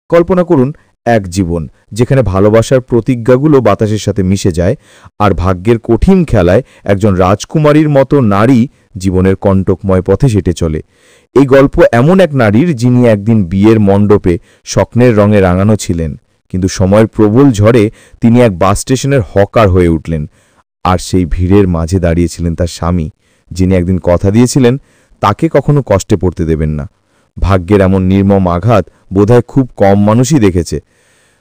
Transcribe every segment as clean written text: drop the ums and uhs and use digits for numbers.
কল্পনা করুন এক জীবন যেখানে ভালোবাসার প্রতিজ্ঞাগুলো বাতাসের সাথে মিশে যায়, আর ভাগ্যের কঠিন খেলায় একজন রাজকুমারীর মতো নারী জীবনের কণ্টকময় পথে হেঁটে চলে। এই গল্প এমন এক নারীর যিনি একদিন বিয়ের মণ্ডপে স্বপ্নের রঙে রাঙানো ছিলেন, কিন্তু সময়ের প্রবল ঝড়ে তিনি এক বাস স্টেশনের হকার হয়ে উঠলেন। আর সেই ভিড়ের মাঝে দাঁড়িয়েছিলেন তার স্বামী, যিনি একদিন কথা দিয়েছিলেন তাকে কখনো কষ্টে পড়তে দেবেন না। ভাগ্যের এমন নির্মম আঘাত বোধহয় খুব কম মানুষই দেখেছে।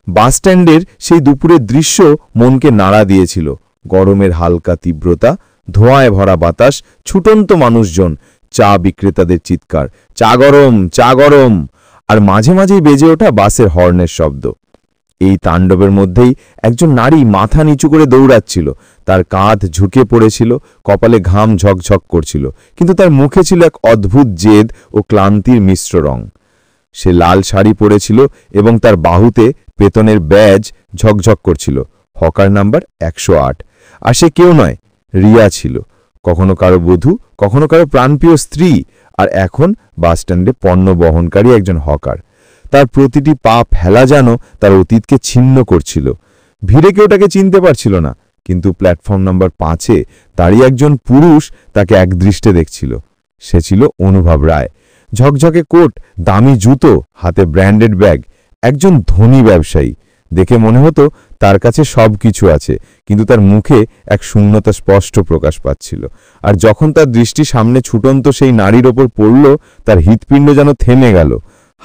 বাসস্ট্যান্ডের সেই দুপুরের দৃশ্য মনকে নাড়া দিয়েছিল। গরমের হালকা তীব্রতা, ধোঁয়ায় ভরা বাতাস, ছুটন্ত মানুষজন, চা বিক্রেতাদের চিৎকার, চা গরম, চা গরম, আর মাঝে মাঝেই বেজে ওঠা বাসের হর্নের শব্দ। এই তাণ্ডবের মধ্যেই একজন নারী মাথা নিচু করে দৌড়াচ্ছিল। তার কাঁধ ঝুঁকে পড়েছিল, কপালে ঘাম ঝকঝক করছিল, কিন্তু তার মুখে ছিল এক অদ্ভুত জেদ ও ক্লান্তির মিশ্র রং। সে লাল শাড়ি পরেছিল এবং তার বাহুতে বেতনের ব্যাজ ঝকঝক করছিল। Hawker number 108। আর সে কেউ নয়, রিয়া ছিল। কখনো কারো বধূ, কখনো কারো প্রাণপ্রিয় স্ত্রী, আর এখন বাসস্ট্যান্ডে পণ্য বহনকারী একজন হকার। তার প্রতিটি পা ফেলা যেন তার অতীতকে ছিন্ন করছিল। ভিড়ে কেউ তাকে চিনতে পারছিল না, কিন্তু প্ল্যাটফর্ম নাম্বার 5-এ দাঁড়িয়ে একজন পুরুষ তাকে একদৃষ্টে দেখছিল। সে ছিল অনুভব রায়। ঝকঝকে কোট, দামি জুতো, হাতে ব্র্যান্ডেড ব্যাগ। একজন ধনী ব্যবসায়ী। দেখে মনে হতো তার কাছে সব কিছু আছে, কিন্তু তার মুখে এক শূন্যতা স্পষ্ট প্রকাশ পাচ্ছিল। আর যখন তার দৃষ্টি সামনে ছুটন্ত সেই নারীর ওপর পড়ল, তার হৃৎপিণ্ড যেন থেমে গেল।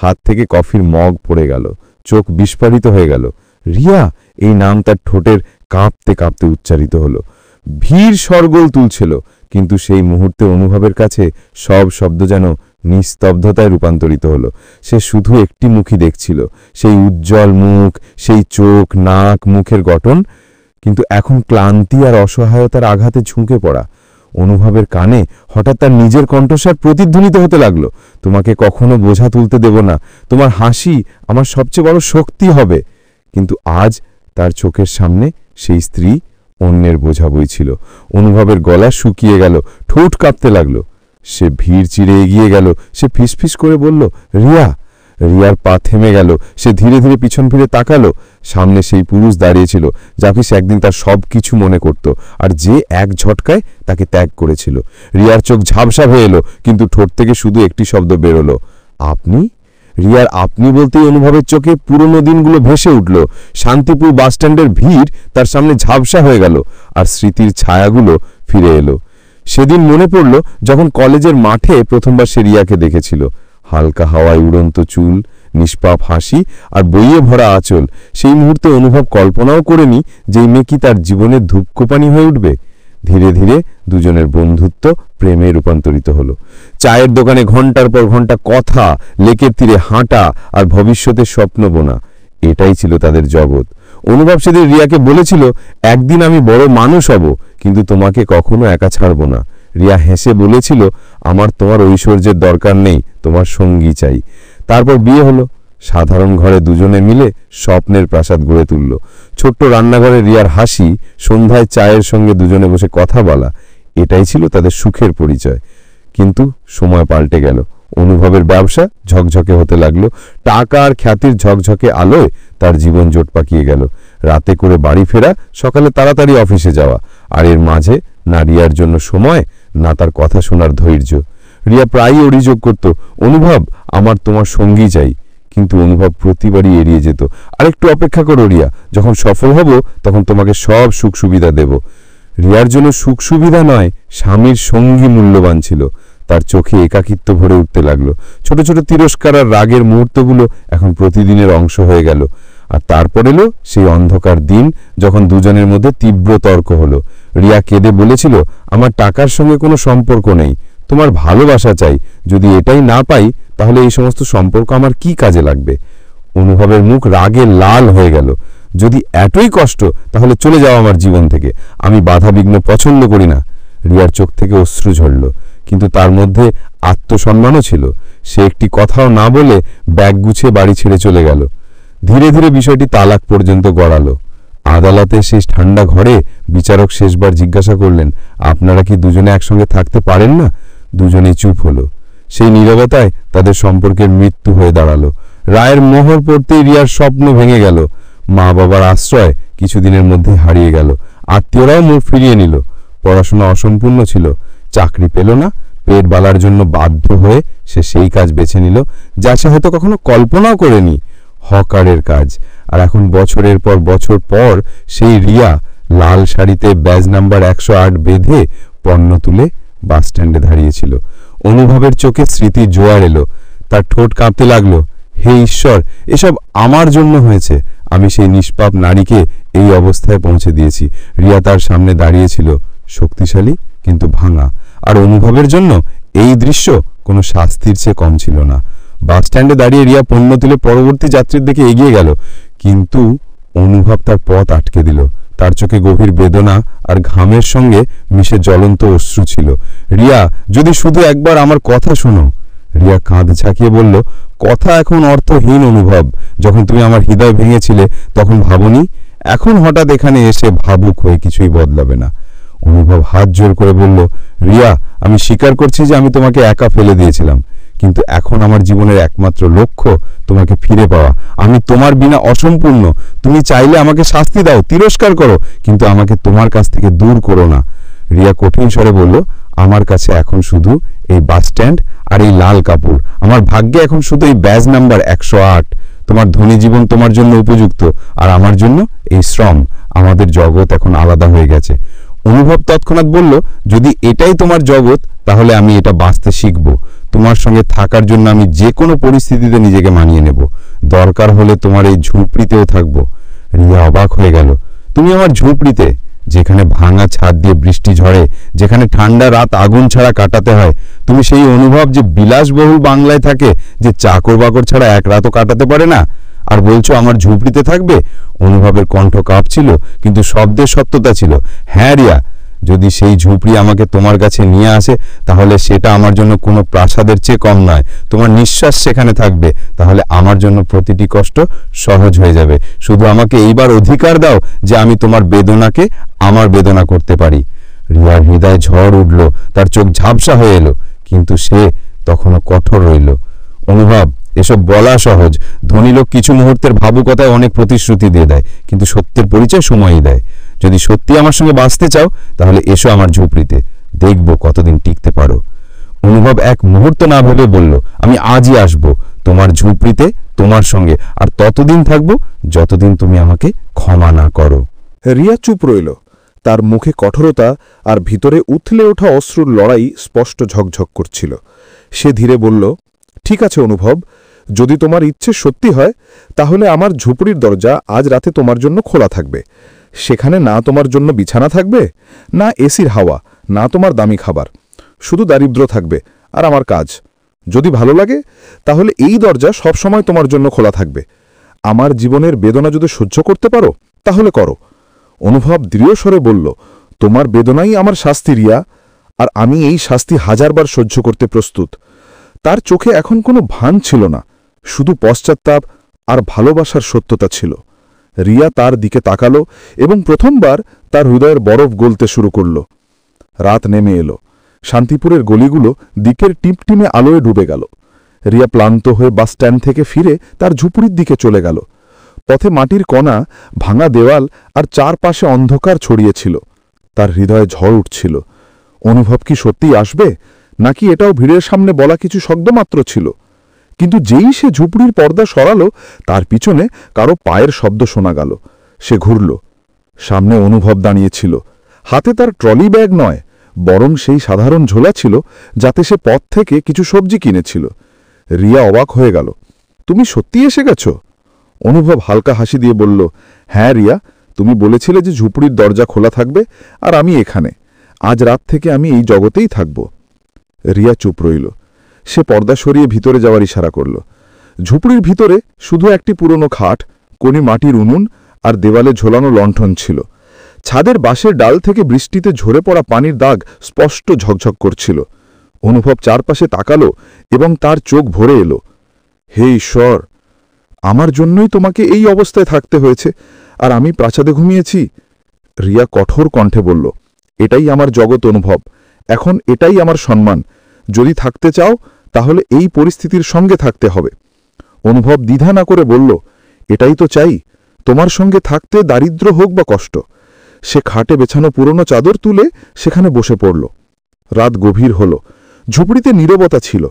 হাত থেকে কফির মগ পড়ে গেল, চোখ বিস্ফারিত হয়ে গেল। রিয়া, এই নাম তার ঠোঁটের কাঁপতে কাঁপতে উচ্চারিত হলো। ভিড় শরগোল তুলছিল, কিন্তু সেই মুহূর্তে অনুভবের কাছে সব শব্দ যেন নিস্তব্ধতায় রূপান্তরিত হলো। সে শুধু একটি মুখই দেখছিল, সেই উজ্জ্বল মুখ, সেই চোখ, নাক, মুখের গঠন, কিন্তু এখন ক্লান্তি আর অসহায়তার আঘাতে ঝুঁকে পড়া। অনুভবের কানে হঠাৎ তার নিজের কণ্ঠস্বর প্রতিধ্বনিত হতে লাগলো, তোমাকে কখনো বোঝা তুলতে দেব না, তোমার হাসি আমার সবচেয়ে বড় শক্তি হবে। কিন্তু আজ তার চোখের সামনে সেই স্ত্রী অন্যের বোঝা বইছিল। অনুভবের গলা শুকিয়ে গেল, ঠোঁট কাঁপতে লাগলো। সে ভিড় চিরে এগিয়ে গেল। সে ফিসফিস করে বলল, রিয়া। রিয়ার পা থেমে গেল। সে ধীরে ধীরে পিছন ফিরে তাকালো। সামনে সেই পুরুষ দাঁড়িয়েছিল যাকে সে একদিন তার সব কিছু মনে করত, আর যে এক ঝটকায় তাকে ত্যাগ করেছিল। রিয়ার চোখ ঝাপসা হয়ে এলো, কিন্তু ঠোঁট থেকে শুধু একটি শব্দ বেরোলো, আপনি। রিয়ার আপনি বলতেই অনুভবের চোখে পুরনো দিনগুলো ভেসে উঠল। শান্তিপুর বাসস্ট্যান্ডের ভিড় তার সামনে ঝাপসা হয়ে গেল, আর স্মৃতির ছায়াগুলো ফিরে এলো। সেদিন মনে পড়ল যখন কলেজের মাঠে প্রথমবার সে রিয়াকে দেখেছিল। হালকা হাওয়ায় উড়ন্ত চুল, নিষ্পাপ হাসি, আর বইয়ে ভরা আঁচল। সেই মুহূর্তে অনুভব কল্পনাও করেনি যে এই মেয়ে কি তার জীবনের ধূপকোপানি হয়ে উঠবে। ধীরে ধীরে দুজনের বন্ধুত্ব প্রেমে রূপান্তরিত হলো। চায়ের দোকানে ঘন্টার পর ঘন্টা কথা, লেকের তীরে হাঁটা, আর ভবিষ্যতের স্বপ্ন বোনা, এটাই ছিল তাদের জগৎ। অনুভব সেদিন রিয়াকে বলেছিল, একদিন আমি বড় মানুষ হব, কিন্তু তোমাকে কখনো একা ছাড়ব না। রিয়া হেসে বলেছিল, আমার তোমার ঐশ্বর্যের দরকার নেই, তোমার সঙ্গী চাই। তারপর বিয়ে হলো। সাধারণ ঘরে দুজনে মিলে স্বপ্নের প্রাসাদ গড়ে তুলল। ছোট্ট রান্নাঘরে রিয়ার হাসি, সন্ধ্যায় চায়ের সঙ্গে দুজনে বসে কথা বলা, এটাই ছিল তাদের সুখের পরিচয়। কিন্তু সময় পাল্টে গেল। অনুভবের ব্যবসা ঝকঝকে হতে লাগলো। টাকা আর খ্যাতির ঝকঝকে আলোয় তার জীবন জোট পাকিয়ে গেল। রাতে করে বাড়ি ফেরা, সকালে তাড়াতাড়ি অফিসে যাওয়া, আর এর মাঝে না রিয়ার জন্য সময়, না তার কথা শোনার ধৈর্য। রিয়া প্রায়ই অভিযোগ করত, অনুভব, আমার তোমার সঙ্গী চাই। কিন্তু অনুভব প্রতিবারই এড়িয়ে যেত, আরেকটু অপেক্ষা করো রিয়া, যখন সফল হব তখন তোমাকে সব সুখ সুবিধা দেব। রিয়ার জন্য সুখ সুবিধা নয়, স্বামীর সঙ্গী মূল্যবান ছিল। তার চোখে একাকিত্ব ভরে উঠতে লাগলো। ছোট ছোট তিরস্কার আর রাগের মুহূর্তগুলো এখন প্রতিদিনের অংশ হয়ে গেল। আর তারপর এলো সেই অন্ধকার দিন, যখন দুজনের মধ্যে তীব্র তর্ক হলো। রিয়া কেঁদে বলেছিল, আমার টাকার সঙ্গে কোনো সম্পর্ক নেই, তোমার ভালোবাসা চাই। যদি এটাই না পাই, তাহলে এই সমস্ত সম্পর্ক আমার কি কাজে লাগবে। অনুভবের মুখ রাগে লাল হয়ে গেল। যদি এতই কষ্ট, তাহলে চলে যাও আমার জীবন থেকে, আমি বাধাবিঘ্ন পছন্দ করি না। রিয়ার চোখ থেকে অশ্রু ঝরল, কিন্তু তার মধ্যে আত্মসম্মানও ছিল। সে একটি কথাও না বলে ব্যাগ গুছিয়ে বাড়ি ছেড়ে চলে গেল। ধীরে ধীরে বিষয়টি তালাক পর্যন্ত গড়ালো। আদালতে শেষ ঠান্ডা ঘরে বিচারক শেষবার জিজ্ঞাসা করলেন, আপনারা কি দুজনে একসঙ্গে থাকতে পারেন না? দুজনেই চুপ হলো। সেই নীরবতায় তাদের সম্পর্কের মৃত্যু হয়ে দাঁড়ালো। রায়ের মোহর পড়তেই রিয়ার স্বপ্ন ভেঙে গেল। মা বাবার আশ্রয় কিছুদিনের মধ্যে হারিয়ে গেল। আত্মীয়রাও মুখ ফিরিয়ে নিল। পড়াশোনা অসম্পূর্ণ ছিল, চাকরি পেল না। পেট বালার জন্য বাধ্য হয়ে সে সেই কাজ বেছে নিল যা সে হয়তো কখনো কল্পনাও করেনি, হকারের কাজ। আর এখন বছরের পর বছর পর সেই রিয়া লাল শাড়িতে ব্যাজ নাম্বার 108 বেঁধে পণ্য তুলে বাস স্ট্যান্ডে দাঁড়িয়েছিল। অনুভবের চোখে স্মৃতির জোয়ার এলো। তার ঠোঁট কাঁপতে লাগলো। হে ঈশ্বর, এসব আমার জন্য হয়েছে। আমি সেই নিষ্পাপ নারীকে এই অবস্থায় পৌঁছে দিয়েছি। রিয়া তার সামনে দাঁড়িয়েছিল, শক্তিশালী কিন্তু ভাঙা। আর অনুভবের জন্য এই দৃশ্য কোনো শাস্তির চেয়ে কম ছিল না। বাস স্ট্যান্ডে দাঁড়িয়ে রিয়া পণ্য তুলে পরবর্তী যাত্রীর দিকে এগিয়ে গেল, কিন্তু অনুভব তার পথ আটকে দিল। তার চোখে গভীর বেদনা আর ঘামের সঙ্গে মিশে জ্বলন্ত অশ্রু ছিল। রিয়া, যদি শুধু একবার আমার কথা শোনো। রিয়া কাঁধ ঝাঁকিয়ে বলল, কথা এখন অর্থহীন অনুভব। যখন তুমি আমার হৃদয় ভেঙেছিলে তখন ভাবনি, এখন হঠাৎ এখানে এসে ভাবুক হয়ে কিছুই বদলাবে না। অনুভব হাত জোর করে বলল, রিয়া, আমি স্বীকার করছি যে আমি তোমাকে একা ফেলে দিয়েছিলাম, কিন্তু এখন আমার জীবনের একমাত্র লক্ষ্য তোমাকে ফিরে পাওয়া। আমি তোমার বিনা অসম্পূর্ণ। তুমি চাইলে আমাকে শাস্তি দাও, তিরস্কার করো, কিন্তু আমাকে তোমার কাছ থেকে দূর করো না। রিয়া কঠিন স্বরে বলল, আমার কাছে এখন শুধু এই বাস স্ট্যান্ড আর এই লাল কাপড়। আমার ভাগ্যে এখন শুধু এই ব্যাজ নাম্বার 108। তোমার ধনী জীবন তোমার জন্য উপযুক্ত, আর আমার জন্য এই শ্রম। আমাদের জগৎ এখন আলাদা হয়ে গেছে। অনুভব তৎক্ষণাৎ বলল, যদি এটাই তোমার জগৎ তাহলে আমি এটা বাঁচতে শিখব। তোমার সঙ্গে থাকার জন্য আমি যে কোনো পরিস্থিতিতে নিজেকে মানিয়ে নেব। দরকার হলে তোমার এই ঝুপড়িতেও থাকব। রিয়া অবাক হয়ে গেল। তুমি আমার ঝুপড়িতে? যেখানে ভাঙা ছাদ দিয়ে বৃষ্টি ঝরে, যেখানে ঠান্ডা রাত আগুন ছাড়া কাটাতে হয়। তুমি সেই অনুভব যে বিলাসবহুল বাংলায় থাকে, যে চাকর বাকর ছাড়া এক রাতও কাটাতে পারে না, আর বলছো আমার ঝুপড়িতে থাকবে? অনুভবের কণ্ঠ কাঁপছিল, কিন্তু শব্দের সত্যতা ছিল। হ্যাঁ রিয়া, যদি সেই ঝুপড়ি আমাকে তোমার কাছে নিয়ে আসে তাহলে সেটা আমার জন্য কোনো প্রাসাদের চেয়ে কম নয়। তোমার নিঃশ্বাস সেখানে থাকবে, তাহলে আমার জন্য প্রতিটি কষ্ট সহজ হয়ে যাবে। শুধু আমাকে এইবার অধিকার দাও যে আমি তোমার বেদনাকে আমার বেদনা করতে পারি। রিয়ার হৃদয়ে ঝড় উঠল, তার চোখ ঝাপসা হয়ে এলো, কিন্তু সে তখনও কঠোর রইল। অনুভব, এসব বলা সহজ। ধনী লোক কিছু মুহূর্তের ভাবুকতায় অনেক প্রতিশ্রুতি দিয়ে দেয়, কিন্তু সত্যের পরিচয় সময়ই দেয়। যদি সত্যি আমার সঙ্গে বাঁচতে চাও তাহলে এসো আমার ঝুপড়িতে, দেখব কতদিন টিকতে পারো। অনুভব এক মুহূর্ত না ভেবে বলল, আমি আজই আসব তোমার ঝুপড়িতে, তোমার সঙ্গে, আর ততদিন থাকবো যতদিন তুমি আমাকে ক্ষমা না করো। রিয়া চুপ রইল। তার মুখে কঠোরতা আর ভিতরে উথলে ওঠা অশ্রুর লড়াই স্পষ্ট ঝকঝক করছিল। সে ধীরে বলল, ঠিক আছে অনুভব, যদি তোমার ইচ্ছে সত্যি হয় তাহলে আমার ঝুপড়ির দরজা আজ রাতে তোমার জন্য খোলা থাকবে। সেখানে না তোমার জন্য বিছানা থাকবে, না এসির হাওয়া, না তোমার দামি খাবার, শুধু দারিদ্র্য থাকবে আর আমার কাজ। যদি ভালো লাগে তাহলে এই দরজা সবসময় তোমার জন্য খোলা থাকবে। আমার জীবনের বেদনা যদি সহ্য করতে পারো তাহলে করো। অনুভব দৃঢ় স্বরে বলল, তোমার বেদনাই আমার শাস্তি রিয়া, আর আমি এই শাস্তি হাজারবার সহ্য করতে প্রস্তুত। তার চোখে এখন কোনো ভান ছিল না, শুধু পশ্চাত্তাপ আর ভালোবাসার সত্যতা ছিল। রিয়া তার দিকে তাকালো এবং প্রথমবার তার হৃদয়ের বরফ গলতে শুরু করল। রাত নেমে এলো। শান্তিপুরের গলিগুলো দিকের টিমটিমে আলোয় ডুবে গেল। রিয়া ক্লান্ত হয়ে বাস স্ট্যান্ড থেকে ফিরে তার ঝুপড়ির দিকে চলে গেল। পথে মাটির কণা, ভাঙা দেওয়াল আর চারপাশে অন্ধকার ছড়িয়েছিল। তার হৃদয়ে ঝড় উঠছিল। অনুভব কি সত্যিই আসবে, নাকি এটাও ভিড়ের সামনে বলা কিছু শব্দমাত্র ছিল? কিন্তু যেই সে ঝুপড়ির পর্দা সরালো, তার পিছনে কারো পায়ের শব্দ শোনা গেল। সে ঘুরল। সামনে অনুভব দাঁড়িয়েছিল। হাতে তার ট্রলি ব্যাগ নয়, বরং সেই সাধারণ ঝোলা ছিল যাতে সে পথ থেকে কিছু সবজি কিনেছিল। রিয়া অবাক হয়ে গেল। তুমি সত্যি এসে গেছ? অনুভব হালকা হাসি দিয়ে বলল, হ্যাঁ রিয়া, তুমি বলেছিলে যে ঝুপড়ির দরজা খোলা থাকবে, আর আমি এখানে। আজ রাত থেকে আমি এই জগতেই থাকব। রিয়া চুপ রইল। সে পর্দা সরিয়ে ভিতরে যাওয়ার ইশারা করল। ঝুপড়ির ভিতরে শুধু একটি পুরনো খাট, কোণে মাটির উনুন আর দেওয়ালে ঝোলানো লণ্ঠন ছিল। ছাদের বাঁশের ডাল থেকে বৃষ্টিতে ঝরে পড়া পানির দাগ স্পষ্ট ঝকঝক করছিল। অনুভব চারপাশে তাকালো এবং তার চোখ ভরে এলো। হে ঈশ্বর, আমার জন্যই তোমাকে এই অবস্থায় থাকতে হয়েছে, আর আমি প্রাসাদে ঘুমিয়েছি। রিয়া কঠোর কণ্ঠে বলল, এটাই আমার জগৎ অনুভব, এখন এটাই আমার সম্মান। যদি থাকতে চাও তাহলে এই পরিস্থিতির সঙ্গে থাকতে হবে। অনুভব দ্বিধা না করে বলল, এটাই তো চাই, তোমার সঙ্গে থাকতে দারিদ্র হোক বা কষ্ট। সে খাটে বেছানো পুরনো চাদর তুলে সেখানে বসে পড়ল। রাত গভীর হল। ঝুপড়িতে নীরবতা ছিল,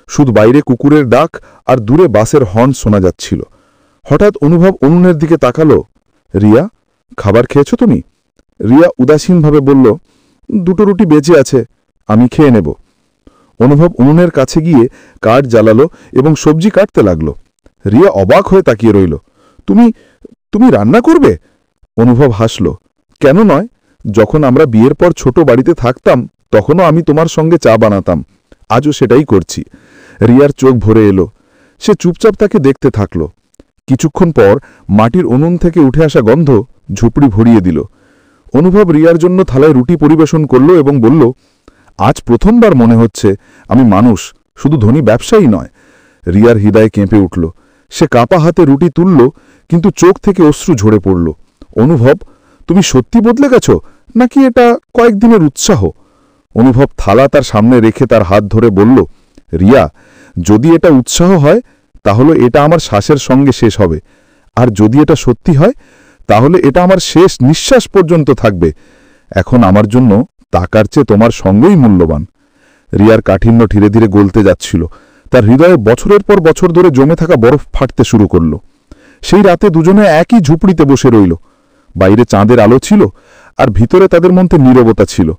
শুধু বাইরে কুকুরের ডাক আর দূরে বাসের হর্ন শোনা যাচ্ছিল। হঠাৎ অনুভব উনুনের দিকে তাকালো। রিয়া, খাবার খেয়েছ তুমি? রিয়া উদাসীনভাবে বলল, 2টো রুটি বেঁচে আছে, আমি খেয়ে নেব। অনুভব উনুনের কাছে গিয়ে কাঠ জ্বালালো এবং সবজি কাটতে লাগল। রিয়া অবাক হয়ে তাকিয়ে রইল। তুমি তুমি রান্না করবে? অনুভব হাসল। কেন নয়, যখন আমরা বিয়ের পর ছোট বাড়িতে থাকতাম তখনও আমি তোমার সঙ্গে চা বানাতাম, আজও সেটাই করছি। রিয়ার চোখ ভরে এলো। সে চুপচাপ তাকে দেখতে থাকল। কিছুক্ষণ পর মাটির উনুন থেকে উঠে আসা গন্ধ ঝুপড়ি ভরিয়ে দিল। অনুভব রিয়ার জন্য থালায় রুটি পরিবেশন করল এবং বলল, আজ প্রথমবার মনে হচ্ছে আমি মানুষ, শুধু ধনী ব্যবসায়ী নয়। রিয়ার হৃদয়ে কেঁপে উঠল। সে কাপা হাতে রুটি তুলল, কিন্তু চোখ থেকে অশ্রু ঝরে পড়ল। অনুভব, তুমি সত্যি বদলে গেছ, নাকি এটা কয়েকদিনের উৎসাহ? অনুভব থালা তার সামনে রেখে তার হাত ধরে বলল, রিয়া, যদি এটা উৎসাহ হয় তাহলে এটা আমার শ্বাসের সঙ্গে শেষ হবে, আর যদি এটা সত্যি হয় তাহলে এটা আমার শেষ নিঃশ্বাস পর্যন্ত থাকবে। এখন আমার জন্য টাকার চেয়ে তোমার সঙ্গই মূল্যবান। রিয়ার কাঠিন্য ধীরে ধীরে গলতে যাচ্ছিল। তার হৃদয়ে বছরের পর বছর ধরে জমে থাকা বরফ ফাটতে শুরু করল। সেই রাতে দুজনে একই ঝুপড়িতে বসে রইল। বাইরে চাঁদের আলো ছিল, আর ভিতরে তাদের মধ্যে নীরবতা ছিল,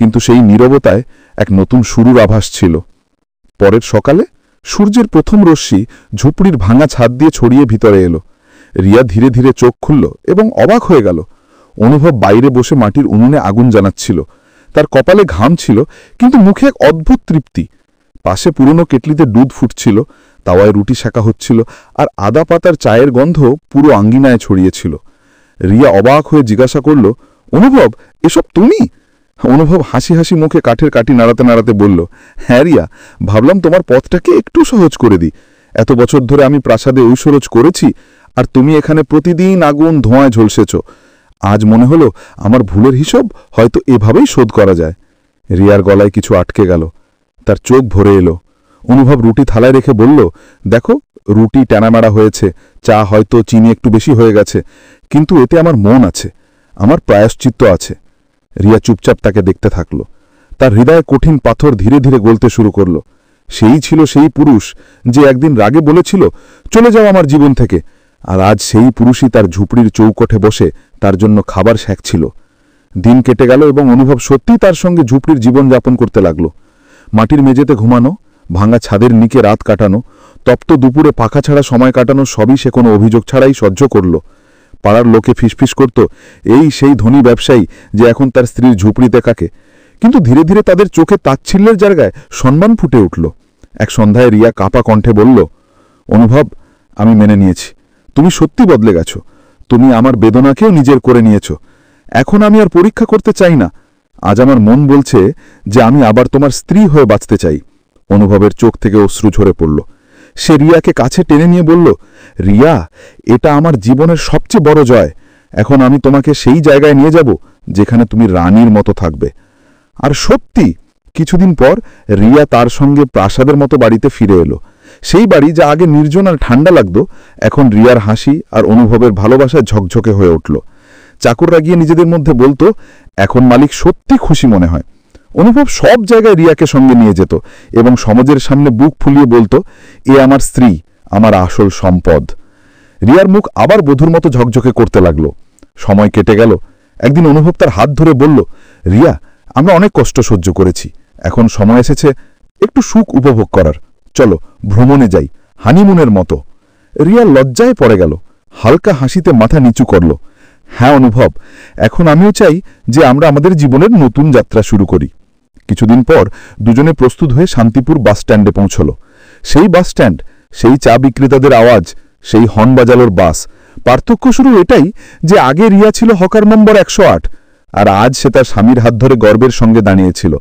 কিন্তু সেই নীরবতায় এক নতুন শুরুর আভাস ছিল। পরের সকালে সূর্যের প্রথম রশ্মি ঝুপড়ির ভাঙা ছাদ দিয়ে ছড়িয়ে ভিতরে এলো। রিয়া ধীরে ধীরে চোখ খুলল এবং অবাক হয়ে গেল। অনুভব বাইরে বসে মাটির উনুনে আগুন জ্বালাচ্ছিল। তার কপালে ঘাম ছিল, কিন্তু মুখে এক অদ্ভুত তৃপ্তি। পাশে পুরনো কেটলিতে দুধ ফুটছিল, তাওয়ায় রুটি সেঁকা হচ্ছিল, আর আদা পাতার চায়ের গন্ধ পুরো আঙ্গিনায় ছড়িয়েছিল। রিয়া অবাক হয়ে জিজ্ঞাসা করল, অনুভব, এসব তুমি? অনুভব হাসি হাসি মুখে কাঠের কাঠি নাড়াতে নাড়াতে বলল, হ্যাঁ রিয়া, ভাবলাম তোমার পথটাকে একটু সহজ করে দিই। এত বছর ধরে আমি প্রাসাদে ঐশ্বরজ করেছি, আর তুমি এখানে প্রতিদিন আগুন ধোঁয়ায় ঝলসেছ। আজ মনে হলো আমার ভুলের হিসাব হয়তো এভাবেই শোধ করা যায়। রিয়ার গলায় কিছু আটকে গেল। তার চোখ ভরে এলো। অনুভব রুটি থালায় রেখে বলল, দেখো, রুটি টানামাড়া হয়েছে, চা হয়তো চিনি একটু বেশি হয়ে গেছে, কিন্তু এতে আমার মন আছে, আমার প্রায়শ্চিত্ত আছে। রিয়া চুপচাপ তাকে দেখতে থাকল। তার হৃদয়ে কঠিন পাথর ধীরে ধীরে গলতে শুরু করল। সেই ছিল সেই পুরুষ যে একদিন রাগে বলেছিল, চলে যাও আমার জীবন থেকে, আর আজ সেই পুরুষই তার ঝুপড়ির চৌকঠে বসে তার জন্য খাবার সেঁকছিল। দিন কেটে গেল এবং অনুভব সত্যিই তার সঙ্গে ঝুপড়ির জীবন যাপন করতে লাগল। মাটির মেঝেতে ঘুমানো, ভাঙা ছাদের নিচে রাত কাটানো, তপ্ত দুপুরে পাখা ছাড়া সময় কাটানো, সবই সে কোনো অভিযোগ ছাড়াই সহ্য করল। পাড়ার লোকে ফিসফিস করত, এই সেই ধনী ব্যবসায়ী যে এখন তার স্ত্রীর ঝুপড়িতে কাকে। কিন্তু ধীরে ধীরে তাদের চোখে তাচ্ছিল্যের জায়গায় সম্মান ফুটে উঠল। এক সন্ধ্যায় রিয়া কাঁপা কণ্ঠে বলল, অনুভব, আমি মেনে নিয়েছি, তুমি সত্যি বদলে গেছ। তুমি আমার বেদনাকেও নিজের করে নিয়েছ। এখন আমি আর পরীক্ষা করতে চাই না। আজ আমার মন বলছে যে আমি আবার তোমার স্ত্রী হয়ে বাঁচতে চাই। অনুভবের চোখ থেকে অশ্রু ঝরে পড়ল। সে রিয়াকে কাছে টেনে নিয়ে বলল, রিয়া, এটা আমার জীবনের সবচেয়ে বড় জয়। এখন আমি তোমাকে সেই জায়গায় নিয়ে যাব যেখানে তুমি রানীর মতো থাকবে। আর সত্যি কিছুদিন পর রিয়া তার সঙ্গে প্রাসাদের মতো বাড়িতে ফিরে এলো। সেই বাড়ি যা আগে নির্জন আর ঠান্ডা লাগত, এখন রিয়ার হাসি আর অনুভবের ভালোবাসায় ঝকঝকে হয়ে উঠল। চাকররা গিয়ে নিজেদের মধ্যে বলতো, এখন মালিক সত্যি খুশি মনে হয়। অনুভব সব জায়গায় রিয়াকে সঙ্গে নিয়ে যেত এবং সমাজের সামনে বুক ফুলিয়ে বলতো, এ আমার স্ত্রী, আমার আসল সম্পদ। রিয়ার মুখ আবার বধূর মতো ঝকঝকে করতে লাগল। সময় কেটে গেল। একদিন অনুভব তার হাত ধরে বলল, রিয়া, আমরা অনেক কষ্ট সহ্য করেছি, এখন সময় এসেছে একটু সুখ উপভোগ করার। চলো ভ্রমণে যাই, হানিমুনের মতো। রিয়া লজ্জায় পড়ে গেল, হালকা হাসিতে মাথা নিচু করল। হ্যাঁ অনুভব, এখন আমিও চাই যে আমরা আমাদের জীবনের নতুন যাত্রা শুরু করি। কিছুদিন পর দুজনে প্রস্তুত হয়ে শান্তিপুর বাসস্ট্যান্ডে পৌঁছল। সেই বাসস্ট্যান্ড, সেই চা বিক্রেতাদের আওয়াজ, সেই হর্ন বাজালোর বাস। পার্থক্য শুরু এটাই যে আগে রিয়া ছিল হকার নম্বর 108, আর আজ সে তার স্বামীর হাত ধরে গর্বের সঙ্গে দাঁড়িয়েছিল।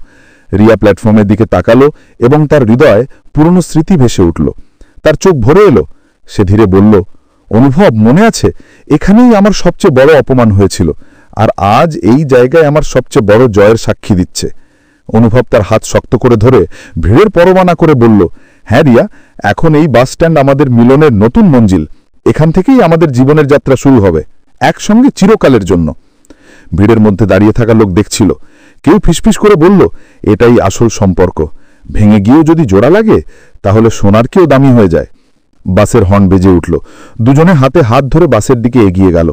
রিয়া প্ল্যাটফর্মের দিকে তাকালো এবং তার হৃদয় পুরনো স্মৃতি ভেসে উঠল। তার চোখ ভরে এলো। সে ধীরে বলল, অনুভব, মনে আছে, এখানেই আমার সবচেয়ে বড় অপমান হয়েছিল, আর আজ এই জায়গায় আমার সবচেয়ে বড় জয়ের সাক্ষী দিচ্ছে। অনুভব তার হাত শক্ত করে ধরে ভিড়ের পরোয়া না করে বলল, হ্যাঁ রিয়া, এখন এই বাস স্ট্যান্ড আমাদের মিলনের নতুন মঞ্জিল। এখান থেকেই আমাদের জীবনের যাত্রা শুরু হবে, একসঙ্গে চিরকালের জন্য। ভিড়ের মধ্যে দাঁড়িয়ে থাকা লোক দেখছিল। কেউ ফিসফিস করে বলল, এটাই আসল সম্পর্ক। ভেঙে গিয়েও যদি জোড়া লাগে তাহলে সোনার কেউ দামি হয়ে যায়। বাসের হর্ন বেজে উঠল। দুজনে হাতে হাত ধরে বাসের দিকে এগিয়ে গেল।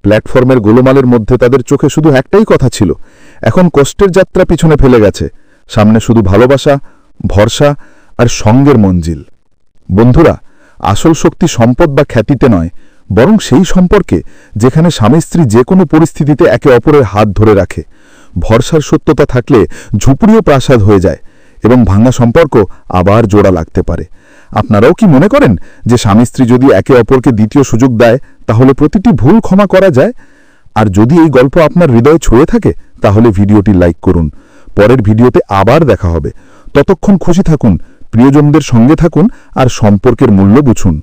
প্ল্যাটফর্মের গোলমালের মধ্যে তাদের চোখে শুধু একটাই কথা ছিল, এখন কষ্টের যাত্রা পিছনে ফেলে গেছে, সামনে শুধু ভালোবাসা, ভরসা আর সঙ্গের মঞ্জিল। বন্ধুরা, আসল শক্তি সম্পদ বা খ্যাতিতে নয়, বরং সেই সম্পর্কে যেখানে স্বামী স্ত্রী যে কোনো পরিস্থিতিতে একে অপরের হাত ধরে রাখে। ভরসার সত্যতা থাকলে ঝুপড়িও প্রাসাদ হয়ে যায় এবং ভাঙা সম্পর্ক আবার জোড়া লাগতে পারে। আপনারাও কি মনে করেন যে স্বামী স্ত্রী যদি একে অপরকে দ্বিতীয় সুযোগ দেয় তাহলে প্রতিটি ভুল ক্ষমা করা যায়? আর যদি এই গল্প আপনার হৃদয়ে ছুঁয়ে থাকে তাহলে ভিডিওটি লাইক করুন। পরের ভিডিওতে আবার দেখা হবে। ততক্ষণ খুশি থাকুন, প্রিয়জনদের সঙ্গে থাকুন আর সম্পর্কের মূল্য বুঝুন।